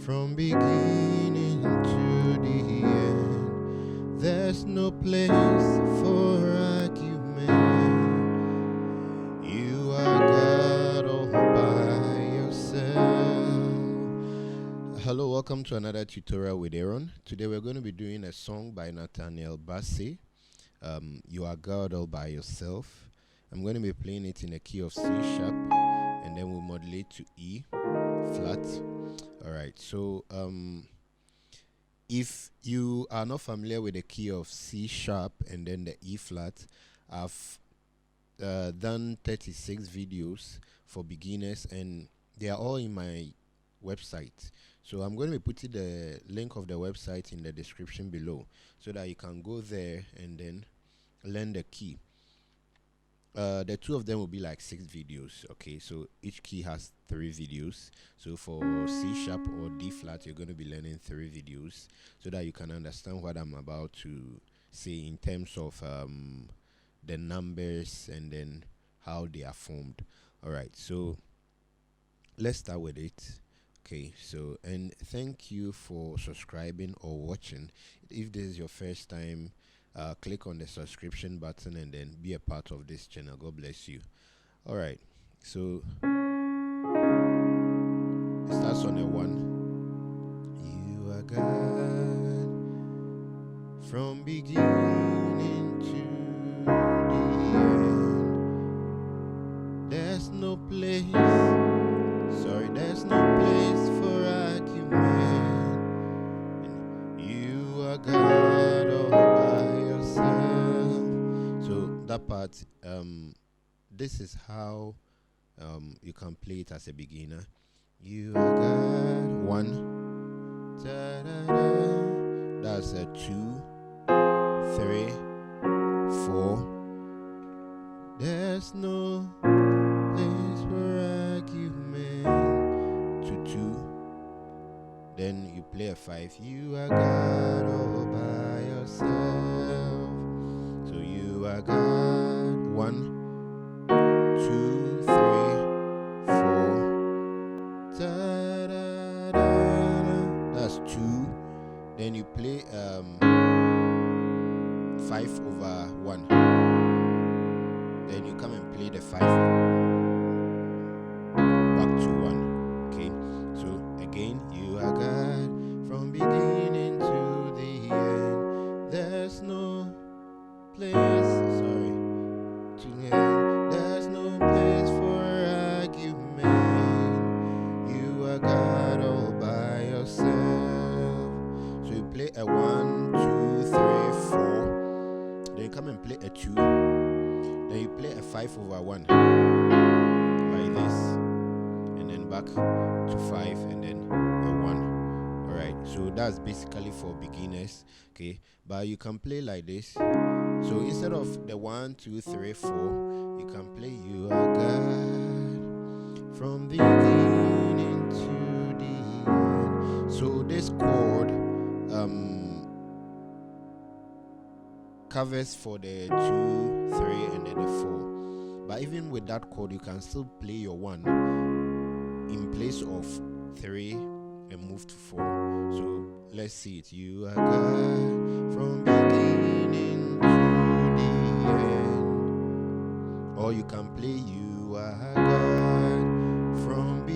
from beginning to the end. There's no place for argument. You are God all by yourself. Hello, welcome to another tutorial with Aaron. Today we're going to be doing a song by Nathaniel Bassey. You are God all by yourself. I'm going to be playing it in a key of C sharp, and then we'll modulate to E flat. Alright, so if you are not familiar with the key of C sharp and then the E flat, I've done 36 videos for beginners, and they are all in my website. So I'm going to be putting the link of the website in the description below so that you can go there and then learn the key. The two of them will be like 6 videos. Okay, so each key has 3 videos. So for C sharp or D flat, you're going to be learning 3 videos so that you can understand what I'm about to say in terms of the numbers and then how they are formed. All right, so let's start with it. Okay, so and thank you for subscribing or watching. If this is your first time, click on the subscription button and then be a part of this channel. God bless you. All right, so it starts on a 1. You are God from beginning to the end. There's no place, there's no place for argument. You are God all by yourself. So that part, this is how you can play it as a beginner. You are God, 1, ta-da-da. That's a 2, 3, 4. There's no place for argument. To 2. Then you play a 5. You are God all by yourself. So you are God, 1, 2, 3, 4. Ta-da-da-da. That's 2. Then you play 5 over 1. Then you come and play the 5 back to 1. Okay, so again, you are God from beginning to the end. There's no place, to end. There's no place for argument. You are God all by yourself. So you play a 1, 2, 3, 4. Then you come and play a 2. Then you play a 5 over 1 like this, and then back to 5 and then a 1. Alright, so that's basically for beginners. Okay, but you can play like this. So instead of the 1, 2, 3, 4, you can play you are God from the beginning to the end. So this chord covers for the 2, 3, and then the 4. But even with that chord, you can still play your 1 in place of 3 and move to 4. So let's see it. You are God from beginning to the end. Or you can play you are God from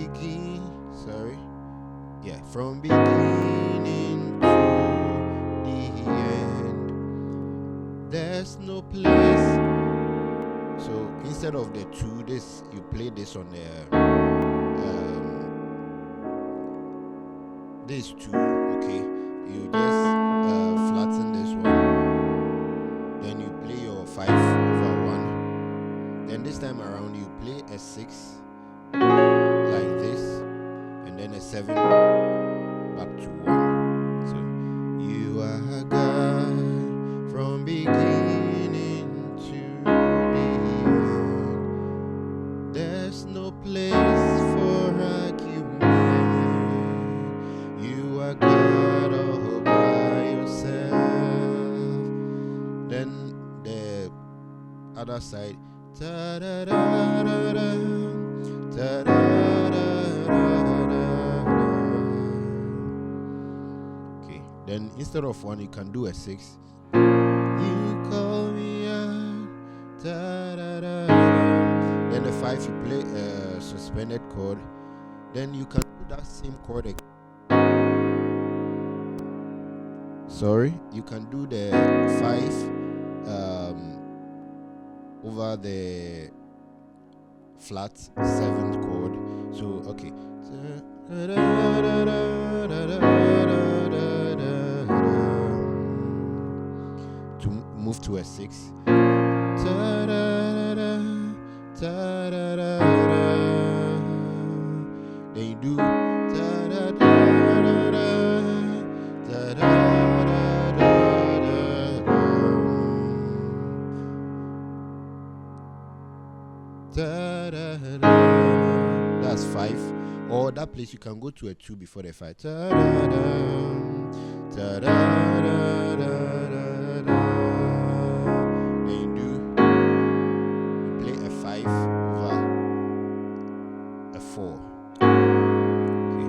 from beginning to the end. There's no place. So instead of the 2, this you play this on the this 2. Okay, you just flatten this one. Then you play your 5 over 1. Then this time around you play a 6 like this, and then a 7 back to 1. So you are God from beginning to the end. There's no place for argument. You are God all by yourself. Then the other side, ta-da-da-da-da, ta-da-da-da-da-da. Then instead of 1, you can do a 6. You call me out, da, da, da, da. Then the 5, you play a suspended chord. Then you can do that same chord again. Sorry, you can do the 5 over the flat 7th chord. So okay, to move to a 6. Then you do that's 5. Or that place you can go to a 2 before the 5. Then you play a 5 over a 4. Okay.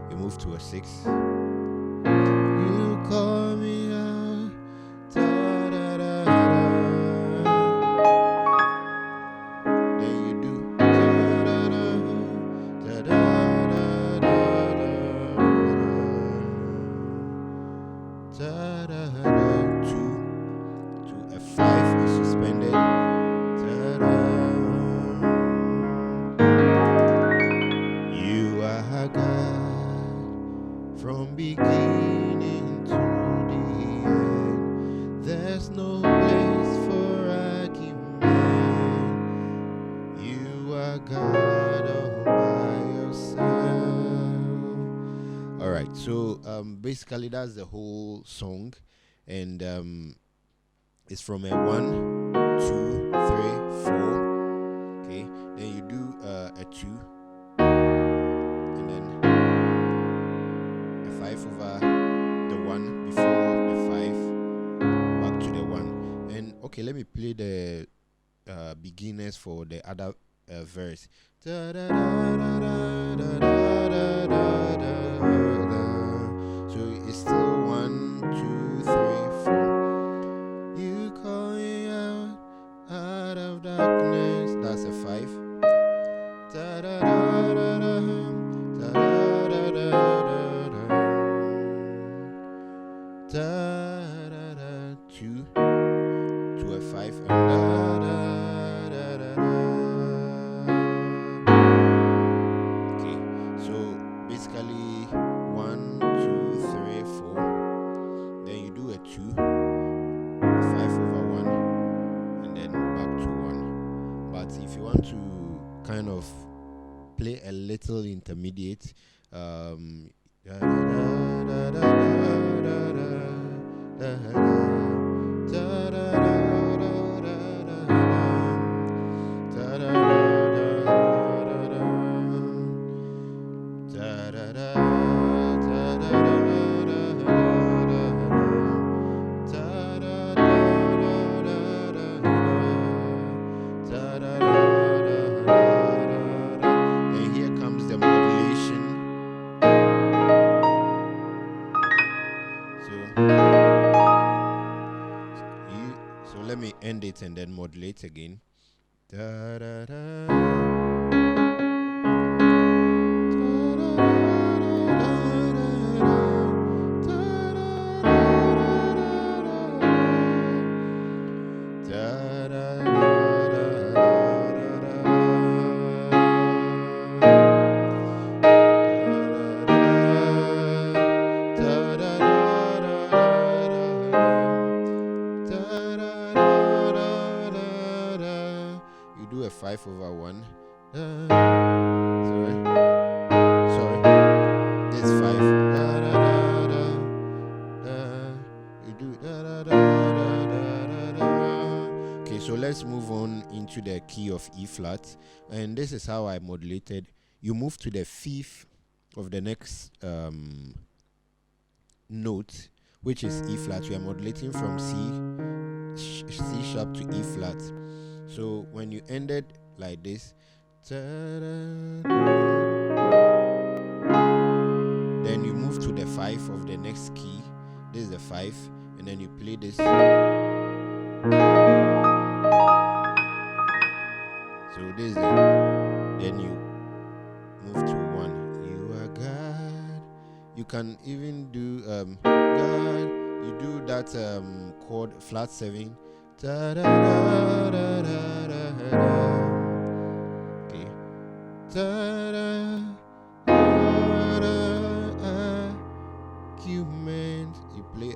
You move to a 6. You call me out, da, da, da, da. Then you do da, da, da, da, da, da, da, da, da, 2 to a 5 is suspended. Da, da. You are God from beginning to the end. There's no place for argument. You are God all by yourself. All right, so basically that's the whole song, and it's from a 1, 2, 3, 4. Okay, then you do a 2, and then a 5 over the 1 before the 5, back to the 1. And okay, let me play the beginners for the other verse. Da, da, da, da, da, da, da, da, da, da. So it's still 1, 2, 3, 4. You call me out of darkness. That's a 5. Da, da, da, da, da, da, da, da, da, da, da, 2 to a 5 and da, da, da, da, da. Okay, so basically 1, 2, 3, 4. Then you do a 2, 5 over 1, and then back to 1. But if you want to kind of play a little intermediate, da, da, da, da, da, da, da, da, da, da, and here comes the modulation. So let me end it and then modulate again. Da, da, da. You do a 5 over 1. Sorry. This 5. You do Okay, so let's move on into the key of E flat, and this is how I modulated. You move to the 5th of the next note, which is E flat. We are modulating from C sharp to E flat. So when you ended like this. Then you move to the 5 of the next key. This is the 5, and then you play this. So this is it. Then you move to 1. You are God. You can even do God. You do that chord flat 7. Okay. Argument. You play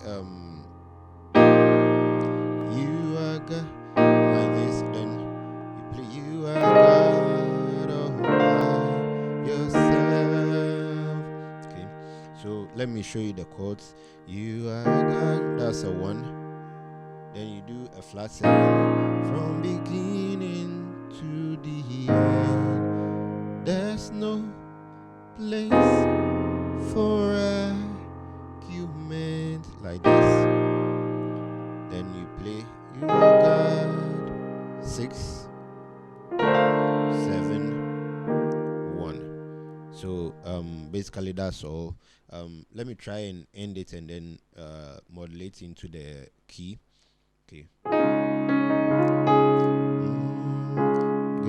you are God like this. Then you play you are God all by yourself. Okay. So let me show you the chords. You are God. That's a 1. Then you do a flat 7 from beginning to the end. There's no place for argument like this. Then you play you are God 6 7 1. So basically that's all. Let me try and end it and then modulate into the key. Okay.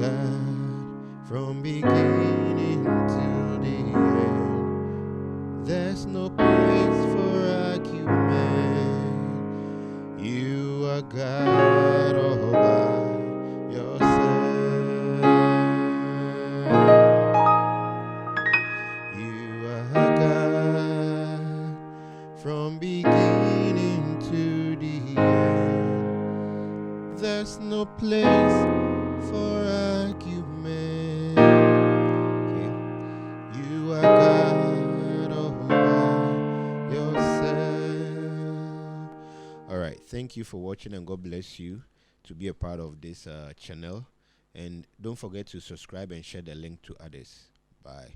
God, from beginning to the end, there's no place for argument. You are God all by yourself. You are God from beginning to the end. There's no place for argument. Okay. You are God all by yourself. Alright, thank you for watching and God bless you to be a part of this channel. And don't forget to subscribe and share the link to others. Bye.